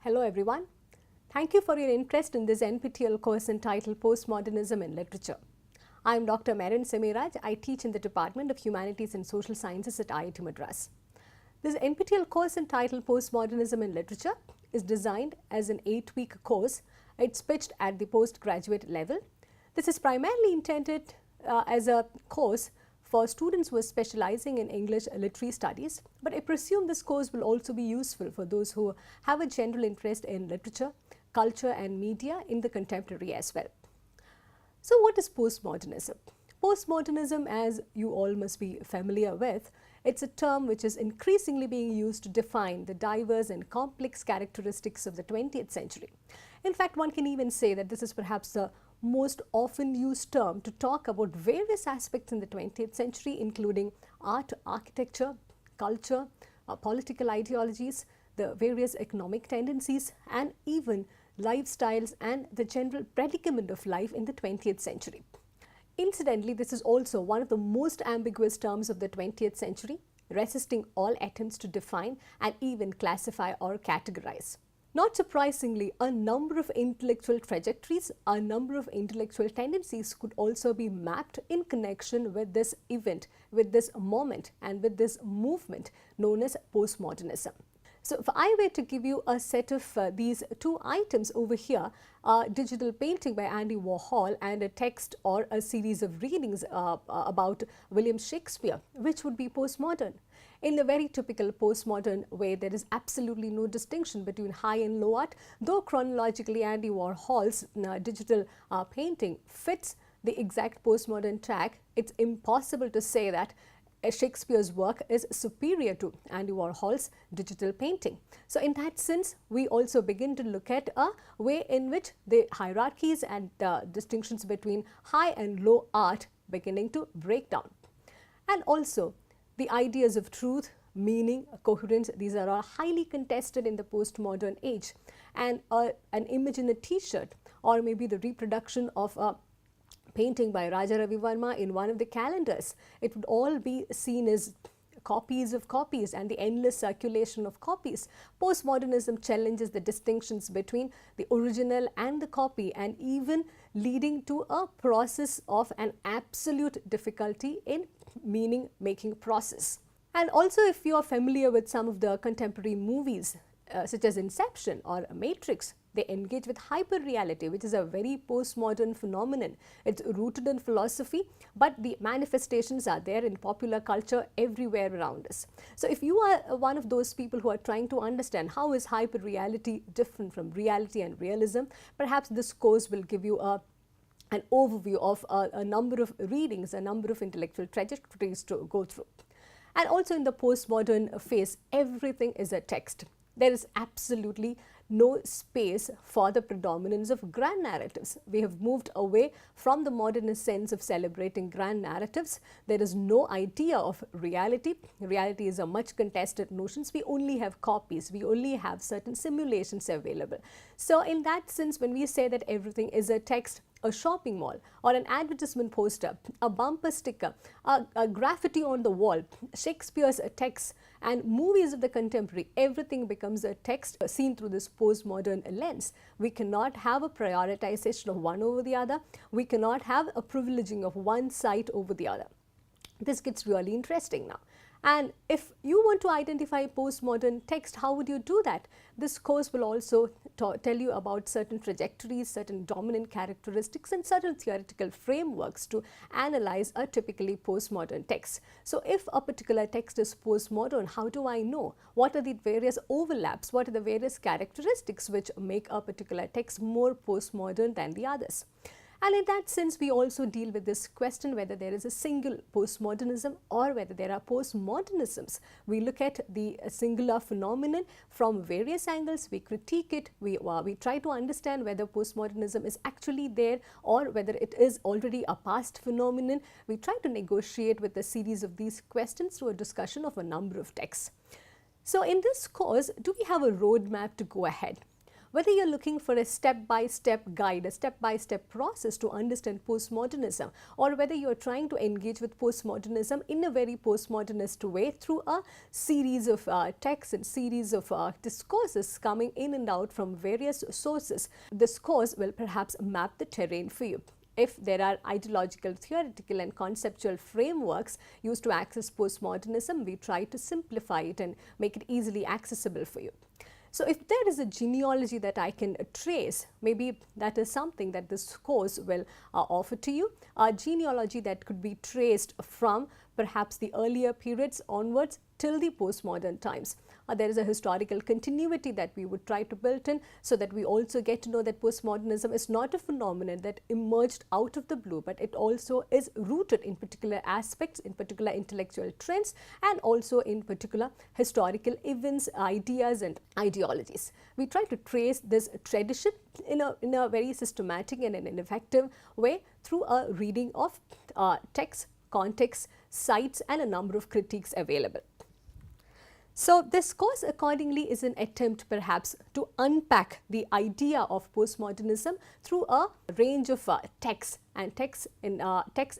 Hello everyone. Thank you for your interest in this NPTEL course entitled Postmodernism in Literature. I am Dr. Merin Simi. I teach in the Department of Humanities and Social Sciences at IIT Madras. This NPTEL course entitled Postmodernism in Literature is designed as an 8-week course. It's pitched at the postgraduate level. This is primarily intended as a course for students who are specializing in English literary studies, but I presume this course will also be useful for those who have a general interest in literature, culture and media in the contemporary as well. So what is postmodernism? Postmodernism, as you all must be familiar with, it's a term which is increasingly being used to define the diverse and complex characteristics of the 20th century. In fact, one can even say that this is perhaps the most often used term to talk about various aspects in the 20th century, including art, architecture, culture, political ideologies, the various economic tendencies, and even lifestyles and the general predicament of life in the 20th century. Incidentally, this is also one of the most ambiguous terms of the 20th century, resisting all attempts to define and even classify or categorize. Not surprisingly, a number of intellectual trajectories, a number of intellectual tendencies could also be mapped in connection with this event, with this moment and with this movement known as postmodernism. So if I were to give you a set of these two items over here, a digital painting by Andy Warhol and a text or a series of readings about William Shakespeare, which would be postmodern? In the very typical postmodern way, there is absolutely no distinction between high and low art, though chronologically Andy Warhol's digital painting fits the exact postmodern tag. It's impossible to say that Shakespeare's work is superior to Andy Warhol's digital painting. So in that sense, we also begin to look at a way in which the hierarchies and distinctions between high and low art beginning to break down. And also the ideas of truth, meaning, coherence, these are all highly contested in the postmodern age. And an image in a t-shirt or maybe the reproduction of a painting by Raja Ravi Verma in one of the calendars, it would all be seen as copies of copies and the endless circulation of copies. Postmodernism challenges the distinctions between the original and the copy, and even leading to a process of an absolute difficulty in meaning making process. And also, if you are familiar with some of the contemporary movies such as Inception or Matrix, they engage with hyper-reality, which is a very postmodern phenomenon. It's rooted in philosophy, but the manifestations are there in popular culture everywhere around us. So if you are one of those people who are trying to understand how is hyper-reality different from reality and realism, perhaps this course will give you an overview of a number of readings, a number of intellectual trajectories to go through. And also in the postmodern phase, everything is a text. There is absolutely no space for the predominance of grand narratives. We have moved away from the modernist sense of celebrating grand narratives. There is no idea of reality. Reality is a much contested notion. We only have copies. We only have certain simulations available. So in that sense, when we say that everything is a text, a shopping mall or an advertisement poster, a bumper sticker, a graffiti on the wall, Shakespeare's text and movies of the contemporary, everything becomes a text seen through this postmodern lens. We cannot have a prioritization of one over the other. We cannot have a privileging of one side over the other. This gets really interesting now. And if you want to identify postmodern text, how would you do that? This course will also tell you about certain trajectories, certain dominant characteristics and certain theoretical frameworks to analyze a typically postmodern text. So if a particular text is postmodern, how do I know? What are the various overlaps? What are the various characteristics which make a particular text more postmodern than the others? And in that sense, we also deal with this question whether there is a single postmodernism or whether there are postmodernisms. We look at the singular phenomenon from various angles, we critique it, we try to understand whether postmodernism is actually there or whether it is already a past phenomenon. We try to negotiate with a series of these questions through a discussion of a number of texts. So in this course, do we have a roadmap to go ahead? Whether you're looking for a step-by-step guide, a step-by-step process to understand postmodernism, or whether you're trying to engage with postmodernism in a very postmodernist way through a series of texts and series of discourses coming in and out from various sources, this course will perhaps map the terrain for you. If there are ideological, theoretical and conceptual frameworks used to access postmodernism, we try to simplify it and make it easily accessible for you. So if there is a genealogy that I can trace, maybe that is something that this course will offer to you, a genealogy that could be traced from perhaps the earlier periods onwards till the postmodern times. There is a historical continuity that we would try to build in, so that we also get to know that postmodernism is not a phenomenon that emerged out of the blue, but it also is rooted in particular aspects, in particular intellectual trends, and also in particular historical events, ideas and ideologies. We try to trace this tradition in a very systematic and an effective way through a reading of texts, context, sites and a number of critiques available. So this course accordingly is an attempt perhaps to unpack the idea of postmodernism through a range of texts, and texts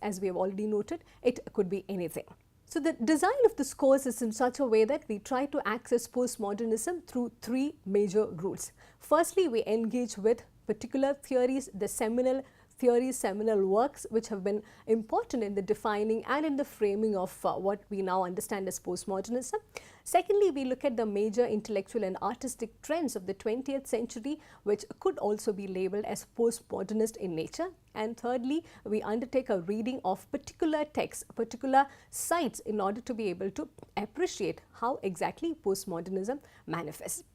as we have already noted, it could be anything. So the design of this course is in such a way that we try to access postmodernism through three major routes. Firstly, we engage with particular theories, the seminal theories, seminal works which have been important in the defining and in the framing of what we now understand as postmodernism. Secondly, we look at the major intellectual and artistic trends of the 20th century, which could also be labeled as postmodernist in nature. And thirdly, we undertake a reading of particular texts, particular sites in order to be able to appreciate how exactly postmodernism manifests.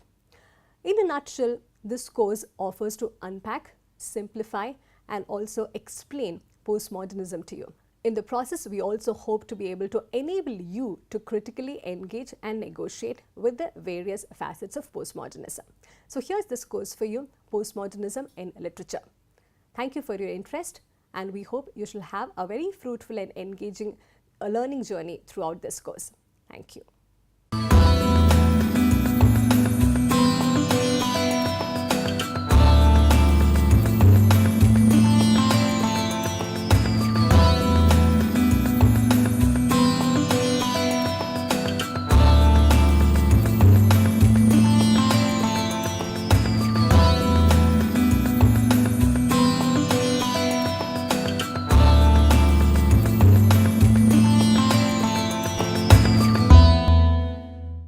In a nutshell, this course offers to unpack, simplify and also explain postmodernism to you. In the process, we also hope to be able to enable you to critically engage and negotiate with the various facets of postmodernism. So here's this course for you, Postmodernism in Literature. Thank you for your interest, and we hope you shall have a very fruitful and engaging learning journey throughout this course. Thank you.